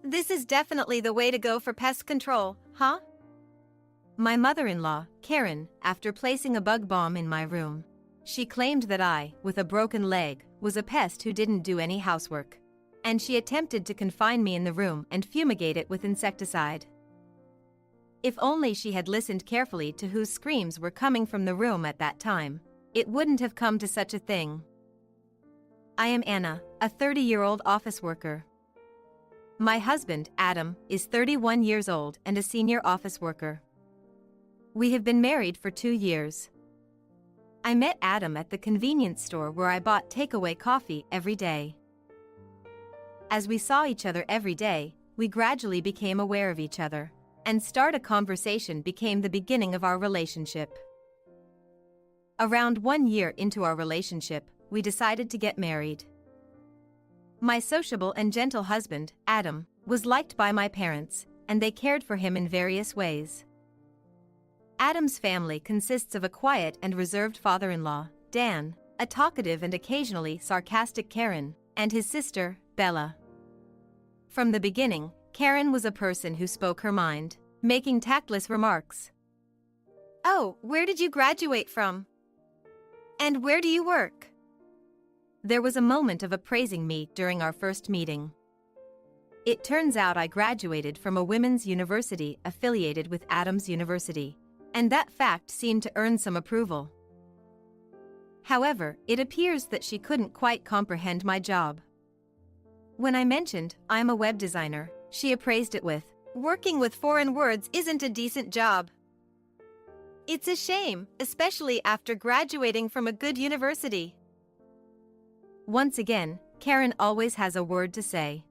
This is definitely the way to go for pest control, huh? My mother-in-law, Karen, after placing a bug bomb in my room. She claimed that I, with a broken leg, was a pest who didn't do any housework. And she attempted to confine me in the room and fumigate it with insecticide. If only she had listened carefully to whose screams were coming from the room at that time, it wouldn't have come to such a thing. I am Anna, a 30-year-old office worker. My husband, Adam, is 31 years old and a senior office worker. We have been married for 2 years. I met Adam at the convenience store where I bought takeaway coffee every day. As we saw each other every day, we gradually became aware of each other, and start a conversation became the beginning of our relationship. Around 1 year into our relationship, we decided to get married. My sociable and gentle husband, Adam, was liked by my parents, and they cared for him in various ways. Adam's family consists of a quiet and reserved father-in-law, Dan, a talkative and occasionally sarcastic Karen, and his sister, Bella. From the beginning, Karen was a person who spoke her mind, making tactless remarks. Oh, where did you graduate from? And where do you work? There was a moment of appraising me during our first meeting. It turns out I graduated from a women's university affiliated with Adams University, and that fact seemed to earn some approval. However, it appears that she couldn't quite comprehend my job. When I mentioned I'm a web designer, she appraised it with, "Working with foreign words isn't a decent job." It's a shame, especially after graduating from a good university. Once again, Karen always has a word to say.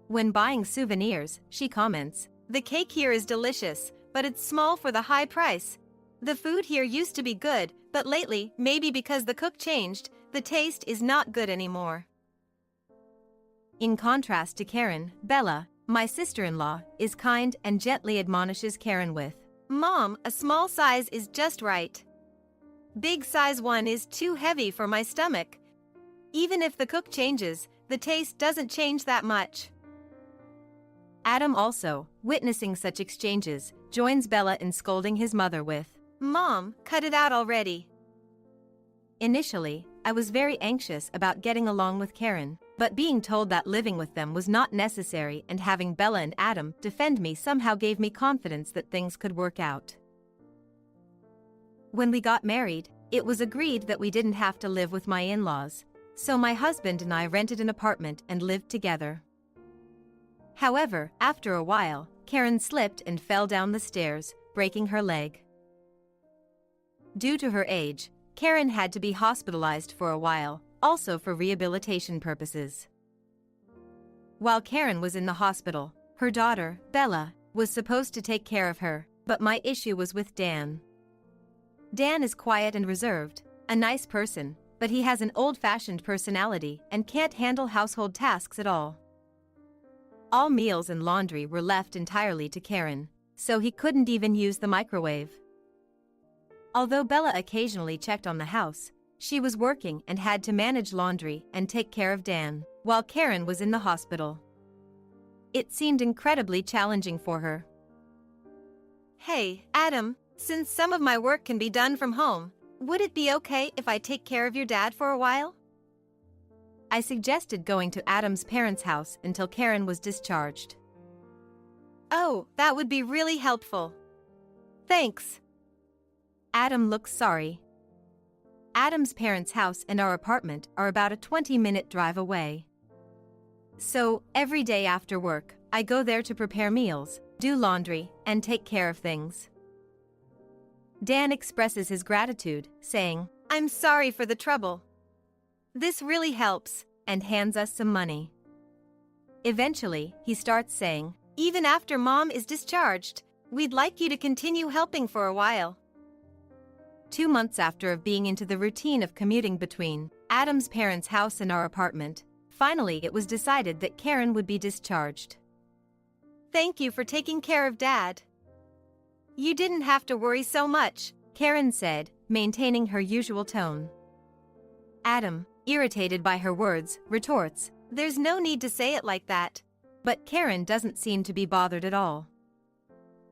When buying souvenirs, she comments, "The cake here is delicious, but it's small for the high price. The food here used to be good, but lately, maybe because the cook changed, the taste is not good anymore." In contrast to Karen, Bella, my sister-in-law, is kind and gently admonishes Karen with, "Mom, a small size is just right. Big size one is too heavy for my stomach. Even if the cook changes, the taste doesn't change that much." Adam also, witnessing such exchanges, joins Bella in scolding his mother with, "Mom, cut it out already." Initially, I was very anxious about getting along with Karen, but being told that living with them was not necessary and having Bella and Adam defend me somehow gave me confidence that things could work out. When we got married, it was agreed that we didn't have to live with my in-laws, so my husband and I rented an apartment and lived together. However, after a while, Karen slipped and fell down the stairs, breaking her leg. Due to her age, Karen had to be hospitalized for a while, also for rehabilitation purposes. While Karen was in the hospital, her daughter, Bella, was supposed to take care of her, but my issue was with Dan. Dan is quiet and reserved, a nice person, but he has an old-fashioned personality and can't handle household tasks at all. All meals and laundry were left entirely to Karen, so he couldn't even use the microwave. Although Bella occasionally checked on the house, she was working and had to manage laundry and take care of Dan, while Karen was in the hospital. It seemed incredibly challenging for her. "Hey, Adam, since some of my work can be done from home, would it be okay if I take care of your dad for a while?" I suggested going to Adam's parents' house until Karen was discharged. "Oh, that would be really helpful. Thanks." Adam looks sorry. Adam's parents' house and our apartment are about a 20-minute drive away. So, every day after work, I go there to prepare meals, do laundry, and take care of things. Dan expresses his gratitude, saying, "I'm sorry for the trouble. This really helps," and hands us some money. Eventually, he starts saying, "Even after Mom is discharged, we'd like you to continue helping for a while." 2 months after being into the routine of commuting between Adam's parents' house and our apartment, finally it was decided that Karen would be discharged. "Thank you for taking care of Dad. You didn't have to worry so much," Karen said, maintaining her usual tone. Adam, irritated by her words, retorts, "There's no need to say it like that. But Karen doesn't seem to be bothered at all.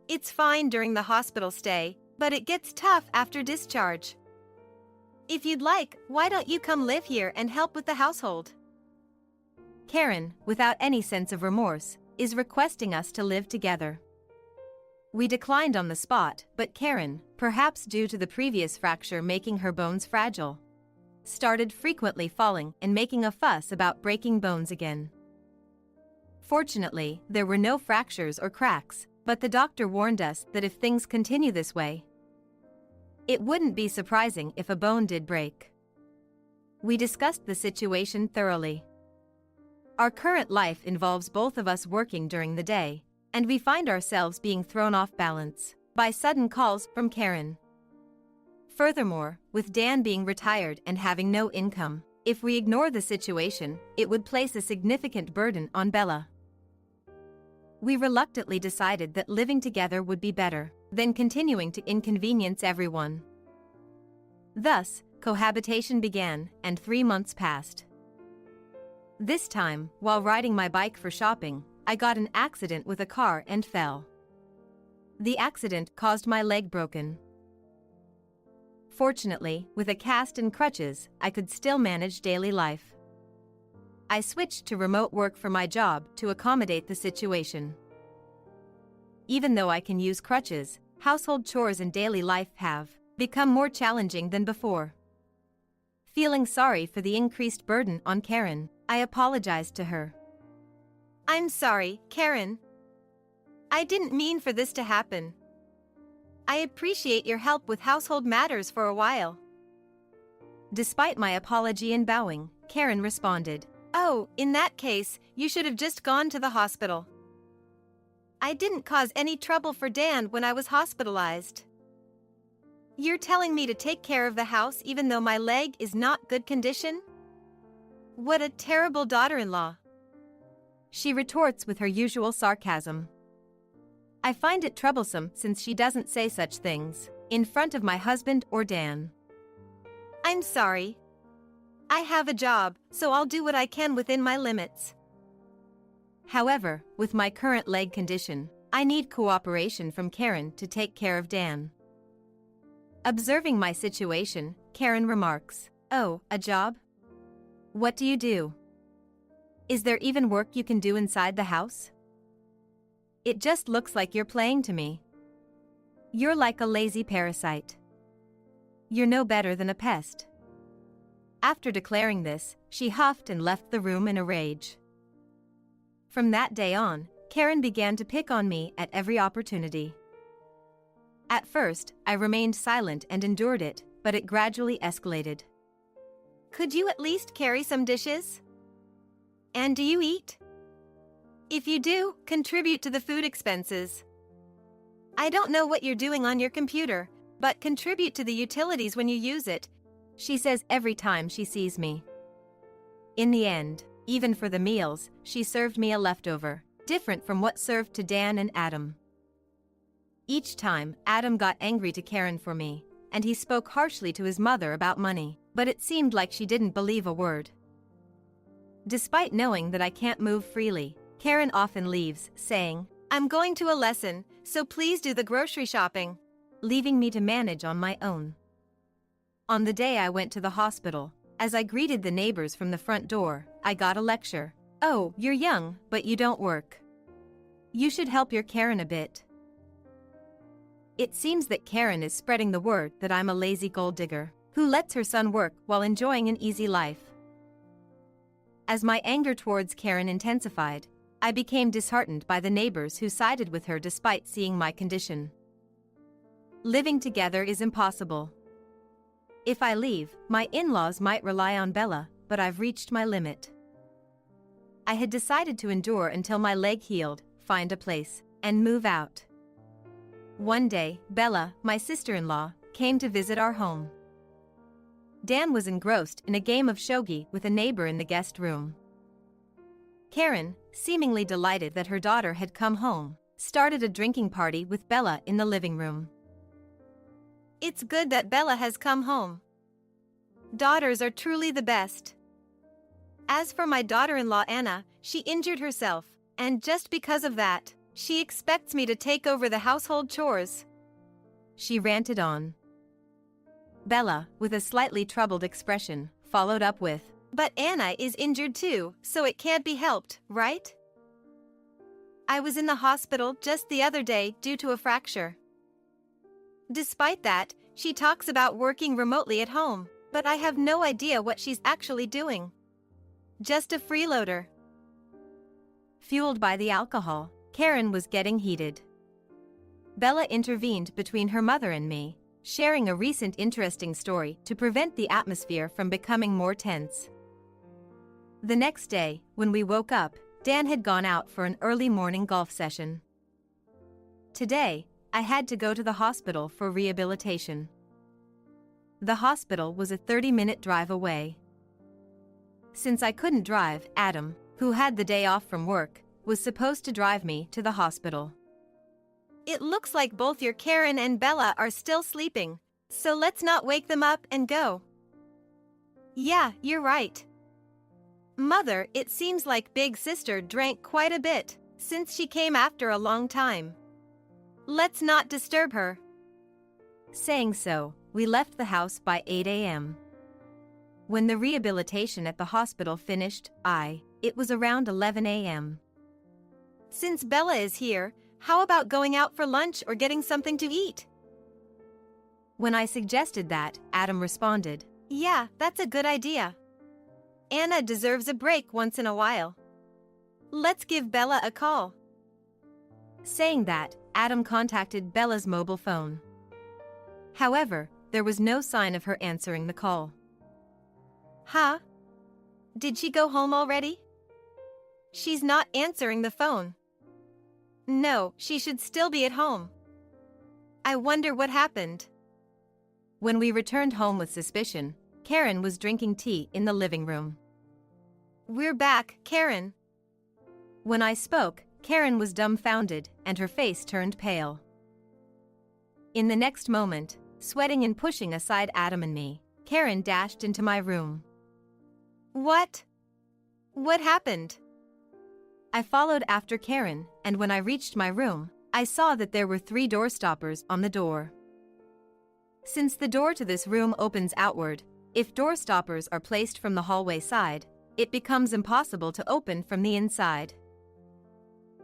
It's fine during the hospital stay, but it gets tough after discharge. If you'd like, why don't you come live here and help with the household? Karen, without any sense of remorse, is requesting us to live together. We declined on the spot, but Karen, perhaps due to the previous fracture making her bones fragile, started frequently falling and making a fuss about breaking bones again. Fortunately, there were no fractures or cracks, but the doctor warned us that if things continue this way, it wouldn't be surprising if a bone did break. We discussed the situation thoroughly. Our current life involves both of us working during the day, and we find ourselves being thrown off balance by sudden calls from Karen. Furthermore, with Dan being retired and having no income, if we ignore the situation, it would place a significant burden on Bella. We reluctantly decided that living together would be better than continuing to inconvenience everyone. Thus, cohabitation began, and 3 months passed. This time, while riding my bike for shopping, I got an accident with a car and fell. The accident caused my leg broken. Fortunately, with a cast and crutches, I could still manage daily life. I switched to remote work for my job to accommodate the situation. Even though I can use crutches, household chores and daily life have become more challenging than before. Feeling sorry for the increased burden on Karen, I apologized to her. I'm sorry, Karen. I didn't mean for this to happen. I appreciate your help with household matters for a while. Despite my apology and bowing, Karen responded, Oh, in that case, you should have just gone to the hospital. I didn't cause any trouble for Dan when I was hospitalized. You're telling me to take care of the house even though my leg is not good condition? What a terrible daughter-in-law. She retorts with her usual sarcasm. I find it troublesome since she doesn't say such things in front of my husband or Dan. I'm sorry. I have a job, so I'll do what I can within my limits. However, with my current leg condition, I need cooperation from Karen to take care of Dan. Observing my situation, Karen remarks, Oh, a job? What do you do? Is there even work you can do inside the house? It just looks like you're playing to me. You're like a lazy parasite. You're no better than a pest. After declaring this, she huffed and left the room in a rage. From that day on, Karen began to pick on me at every opportunity. At first, I remained silent and endured it, but it gradually escalated. Could you at least carry some dishes? And do you eat? If you do, contribute to the food expenses. I don't know what you're doing on your computer, but contribute to the utilities when you use it, she says every time she sees me. In the end, even for the meals, she served me a leftover, different from what served to Dan and Adam. Each time, Adam got angry to Karen for me, and he spoke harshly to his mother about money, but it seemed like she didn't believe a word. Despite knowing that I can't move freely, Karen often leaves, saying, I'm going to a lesson, so please do the grocery shopping, leaving me to manage on my own. On the day I went to the hospital, as I greeted the neighbors from the front door, I got a lecture. Oh, you're young, but you don't work. You should help your Karen a bit. It seems that Karen is spreading the word that I'm a lazy gold digger who lets her son work while enjoying an easy life. As my anger towards Karen intensified, I became disheartened by the neighbors who sided with her despite seeing my condition. Living together is impossible. If I leave, my in-laws might rely on Bella, but I've reached my limit. I had decided to endure until my leg healed, find a place, and move out. One day, Bella, my sister-in-law, came to visit our home. Dan was engrossed in a game of shogi with a neighbor in the guest room. Karen, seemingly delighted that her daughter had come home, started a drinking party with Bella in the living room. It's good that Bella has come home. Daughters are truly the best. As for my daughter-in-law Anna, she injured herself, And just because of that, she expects me to take over the household chores. She ranted on. Bella, with a slightly troubled expression, followed up with, But Anna is injured too, so it can't be helped, right? I was in the hospital just the other day due to a fracture. Despite that, she talks about working remotely at home, but I have no idea what she's actually doing. Just a freeloader. Fueled by the alcohol, Karen was getting heated. Bella intervened between her mother and me, sharing a recent interesting story to prevent the atmosphere from becoming more tense. The next day, when we woke up, Dan had gone out for an early morning golf session. Today, I had to go to the hospital for rehabilitation. The hospital was a 30-minute drive away. Since I couldn't drive, Adam, who had the day off from work, was supposed to drive me to the hospital. It looks like both your Karen and Bella are still sleeping, so let's not wake them up and go. Yeah, you're right. Mother, it seems like Big Sister drank quite a bit since she came after a long time. Let's not disturb her. Saying so, we left the house by 8 a.m. When the rehabilitation at the hospital finished, it was around 11 a.m. Since Bella is here, how about going out for lunch or getting something to eat? When I suggested that, Adam responded, Yeah, that's a good idea. Anna deserves a break once in a while. Let's give Bella a call. Saying that, Adam contacted Bella's mobile phone. However, there was no sign of her answering the call. Huh? Did she go home already? She's not answering the phone. No, she should still be at home. I wonder what happened. When we returned home with suspicion, Karen was drinking tea in the living room. We're back, Karen. When I spoke, Karen was dumbfounded and her face turned pale. In the next moment, sweating and pushing aside Adam and me, Karen dashed into my room. What? What happened? I followed after Karen, and when I reached my room, I saw that there were 3 door stoppers on the door. Since the door to this room opens outward, if door stoppers are placed from the hallway side, it becomes impossible to open from the inside.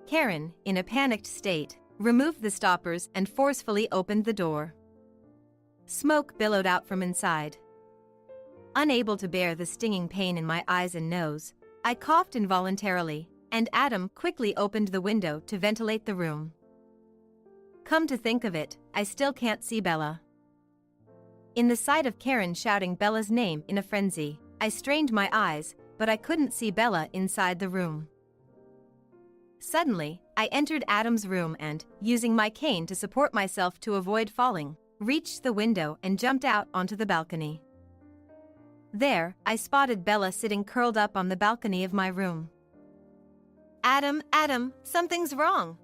Karen, in a panicked state, removed the stoppers and forcefully opened the door. Smoke billowed out from inside. Unable to bear the stinging pain in my eyes and nose, I coughed involuntarily, and Adam quickly opened the window to ventilate the room. Come to think of it, I still can't see Bella. In the sight of Karen shouting Bella's name in a frenzy, I strained my eyes, but I couldn't see Bella inside the room. Suddenly, I entered Adam's room and, using my cane to support myself to avoid falling, reached the window and jumped out onto the balcony. There, I spotted Bella sitting curled up on the balcony of my room. Adam, something's wrong.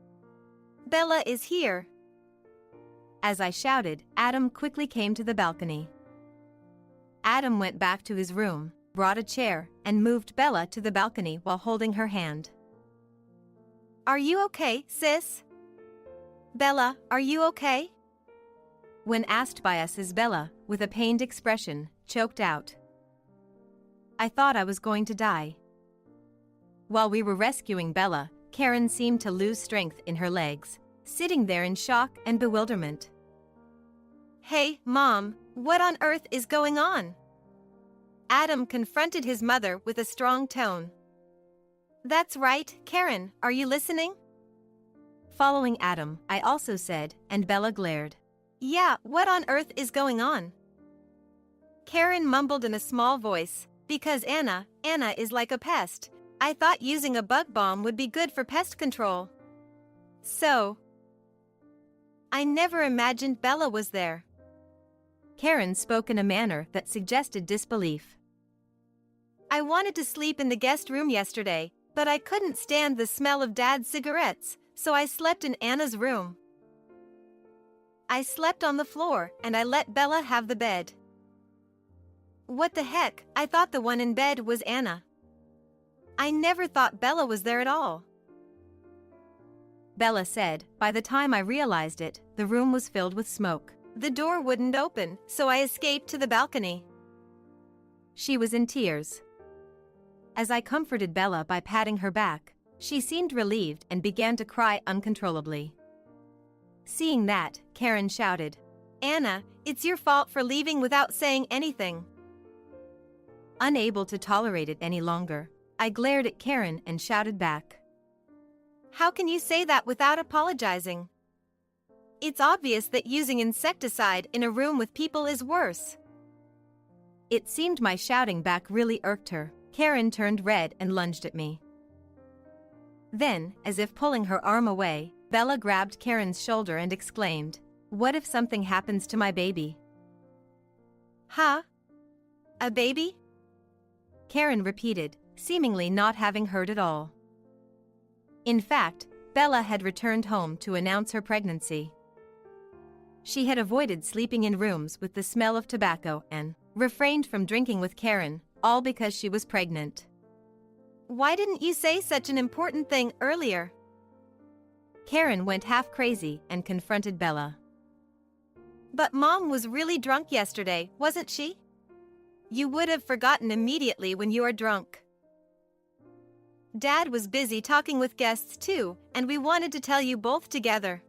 Bella is here. As I shouted, Adam quickly came to the balcony. Adam went back to his room, brought a chair, and moved Bella to the balcony while holding her hand. Are you okay, sis? Bella, are you okay? When asked by us, as Bella, with a pained expression, choked out, I thought I was going to die. While we were rescuing Bella, Karen seemed to lose strength in her legs, sitting there in shock and bewilderment. Hey, Mom, what on earth is going on? Adam confronted his mother with a strong tone. That's right, Karen, are you listening? Following Adam, I also said, and Bella glared. Yeah, what on earth is going on? Karen mumbled in a small voice, because Anna is like a pest. I thought using a bug bomb would be good for pest control. So, I never imagined Bella was there. Karen spoke in a manner that suggested disbelief. I wanted to sleep in the guest room yesterday, but I couldn't stand the smell of Dad's cigarettes, so I slept in Anna's room. I slept on the floor and I let Bella have the bed. What the heck, I thought the one in bed was Anna. I never thought Bella was there at all. Bella said. By the time I realized it, the room was filled with smoke. The door wouldn't open, so I escaped to the balcony. She was in tears. As I comforted Bella by patting her back, she seemed relieved and began to cry uncontrollably. Seeing that, Karen shouted, "Anna, it's your fault for leaving without saying anything." Unable to tolerate it any longer, I glared at Karen and shouted back, "How can you say that without apologizing? It's obvious that using insecticide in a room with people is worse." It seemed my shouting back really irked her. Karen turned red and lunged at me. Then, as if pulling her arm away, Bella grabbed Karen's shoulder and exclaimed, "What if something happens to my baby?" "Huh? A baby?" Karen repeated, seemingly not having heard it all. In fact, Bella had returned home to announce her pregnancy. She had avoided sleeping in rooms with the smell of tobacco and refrained from drinking with Karen, all because she was pregnant. "Why didn't you say such an important thing earlier?" Karen went half crazy and confronted Bella. "But Mom was really drunk yesterday, wasn't she? You would have forgotten immediately when you are drunk." "Dad was busy talking with guests too, and we wanted to tell you both together.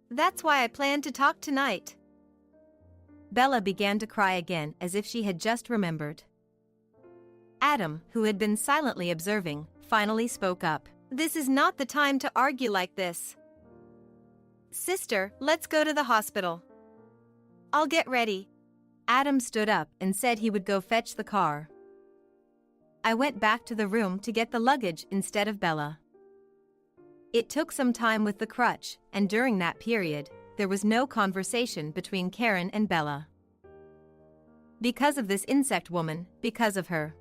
That's why I planned to talk tonight." Bella began to cry again as if she had just remembered. Adam, who had been silently observing, finally spoke up. "This is not the time to argue like this. Sister, let's go to the hospital. I'll get ready." Adam stood up and said he would go fetch the car. I went back to the room to get the luggage instead of Bella. It took some time with the crutch, and during that period, there was no conversation between Karen and Bella. Because of this insect woman, because of her.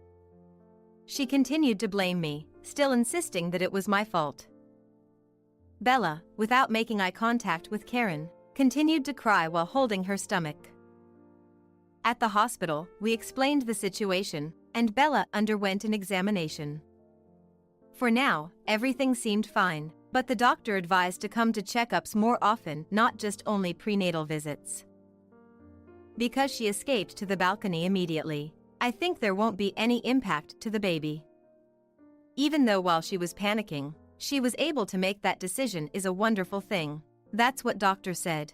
She continued to blame me, still insisting that it was my fault. Bella, without making eye contact with Karen, continued to cry while holding her stomach. At the hospital, we explained the situation, and Bella underwent an examination. For now, everything seemed fine, but the doctor advised to come to checkups more often, not just only prenatal visits. Because she escaped to the balcony immediately, I think there won't be any impact to the baby. Even though while she was panicking, she was able to make that decision is a wonderful thing. That's what doctor said.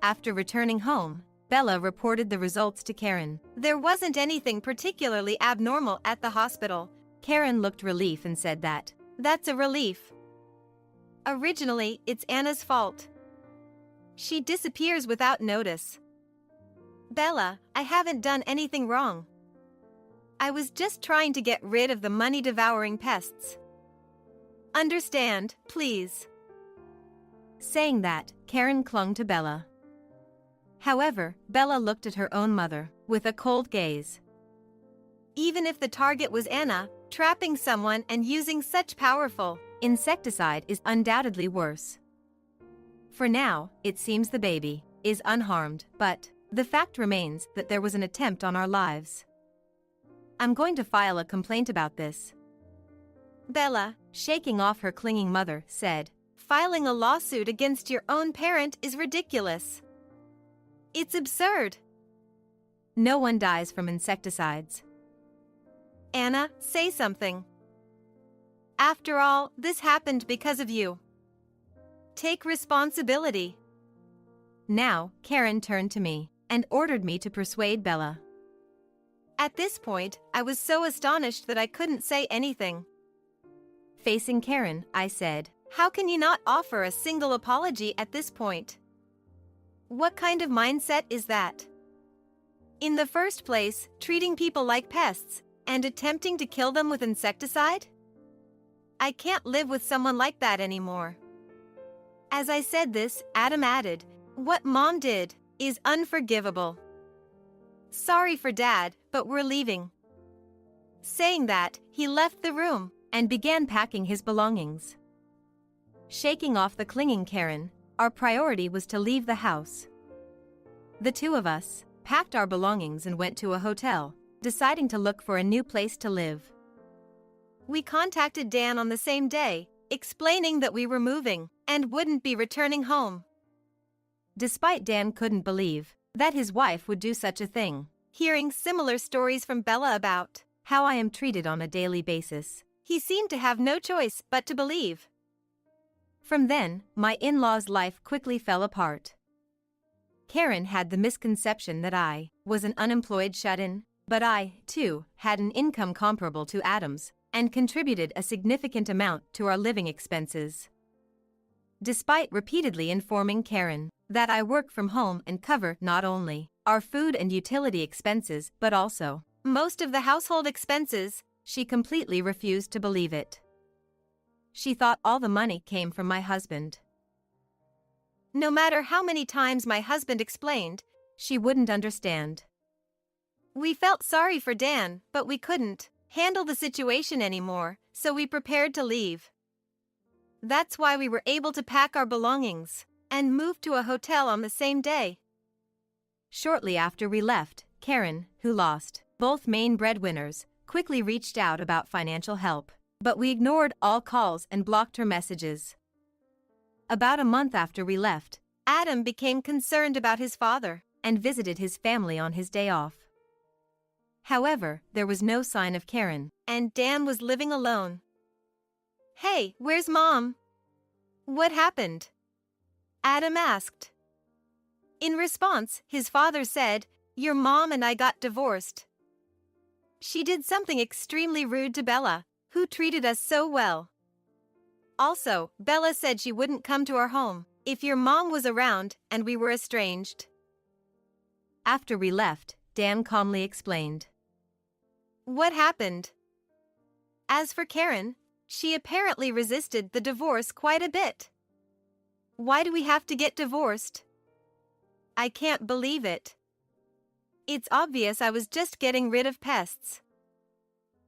After returning home, Bella reported the results to Karen. "There wasn't anything particularly abnormal at the hospital." Karen looked relief and said that. "That's a relief. Originally, it's Anna's fault. She disappears without notice." "Bella, I haven't done anything wrong. I was just trying to get rid of the money-devouring pests. Understand, please." Saying that, Karen clung to Bella. However, Bella looked at her own mother, with a cold gaze. Even if the target was Anna, trapping someone and using such powerful insecticide is undoubtedly worse. For now, it seems the baby is unharmed, but the fact remains that there was an attempt on our lives. I'm going to file a complaint about this. Bella, shaking off her clinging mother, said, "Filing a lawsuit against your own parent is ridiculous. It's absurd." No one dies from insecticides. "Anna, say something. After all, this happened because of you. Take responsibility." Now, Karen turned to me and ordered me to persuade Bella. At this point, I was so astonished that I couldn't say anything. Facing Karen, I said, "How can you not offer a single apology at this point? What kind of mindset is that? In the first place, treating people like pests and attempting to kill them with insecticide? I can't live with someone like that anymore." As I said this, Adam added, "What Mom did is unforgivable. Sorry for Dad, but we're leaving." Saying that, he left the room and began packing his belongings. Shaking off the clinging Karen, our priority was to leave the house. The two of us packed our belongings and went to a hotel, deciding to look for a new place to live. We contacted Dan on the same day, explaining that we were moving and wouldn't be returning home. Despite Dan couldn't believe that his wife would do such a thing, Hearing similar stories from Bella about how I am treated on a daily basis, he seemed to have no choice but to believe. From then, my in-laws' life quickly fell apart. Karen had the misconception that I was an unemployed shut-in, but I, too, had an income comparable to Adam's and contributed a significant amount to our living expenses. Despite repeatedly informing Karen that I work from home and cover not only our food and utility expenses but also Most of the household expenses, she completely refused to believe it. She thought all the money came from my husband. no matter how many times my husband explained, She wouldn't understand. we felt sorry for Dan, but we couldn't handle the situation anymore, so we prepared to leave. That's why we were able to pack our belongings and move to a hotel on the same day. Shortly after we left, Karen, who lost both main breadwinners, quickly reached out about financial help, but we ignored all calls and blocked her messages. About a month after we left, Adam became concerned about his father and visited his family on his day off. However, there was no sign of Karen, and Dan was living alone. "Hey, where's Mom? What happened?" Adam asked. In response, his father said, "Your mom and I got divorced. She did something extremely rude to Bella, who treated us so well. Also, Bella said she wouldn't come to our home if your mom was around and we were estranged." After we left, Dan calmly explained. What happened? As for Karen, she apparently resisted the divorce quite a bit. Why do we have to get divorced? I can't believe it. It's obvious I was just getting rid of pests.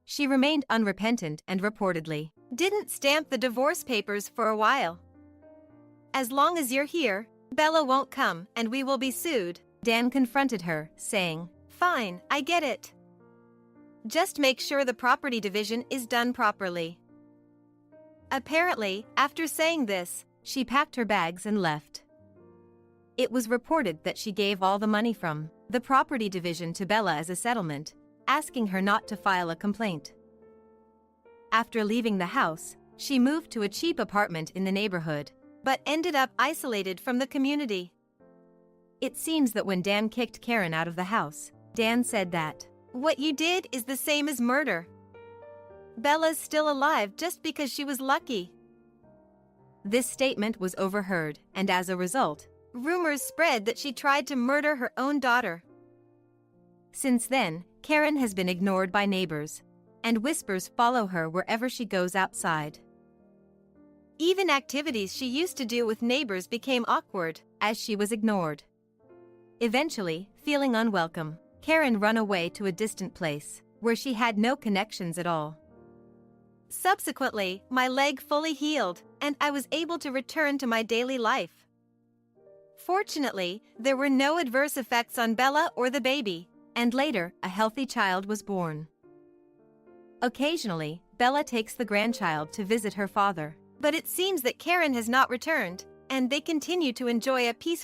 She remained unrepentant and reportedly Didn't stamp the divorce papers for a while. As long as you're here, Bella won't come and we will be sued. Dan confronted her, saying, Fine, I get it. Just make sure the property division is done properly. Apparently, after saying this, she packed her bags and left. It was reported that she gave all the money from the property division to Bella as a settlement, asking her not to file a complaint. After leaving the house, she moved to a cheap apartment in the neighborhood, but ended up isolated from the community. It seems that when Dan kicked Karen out of the house, Dan said that, "What you did is the same as murder. Bella's still alive just because she was lucky." This statement was overheard, and as a result, rumors spread that she tried to murder her own daughter. Since then, Karen has been ignored by neighbors, and whispers follow her wherever she goes outside. Even activities she used to do with neighbors became awkward, as she was ignored. Eventually, feeling unwelcome, Karen ran away to a distant place, where she had no connections at all. Subsequently, my leg fully healed, and I was able to return to my daily life. Fortunately, there were no adverse effects on Bella or the baby, and later, a healthy child was born. Occasionally, Bella takes the grandchild to visit her father. But it seems that Karen has not returned, and they continue to enjoy a peaceful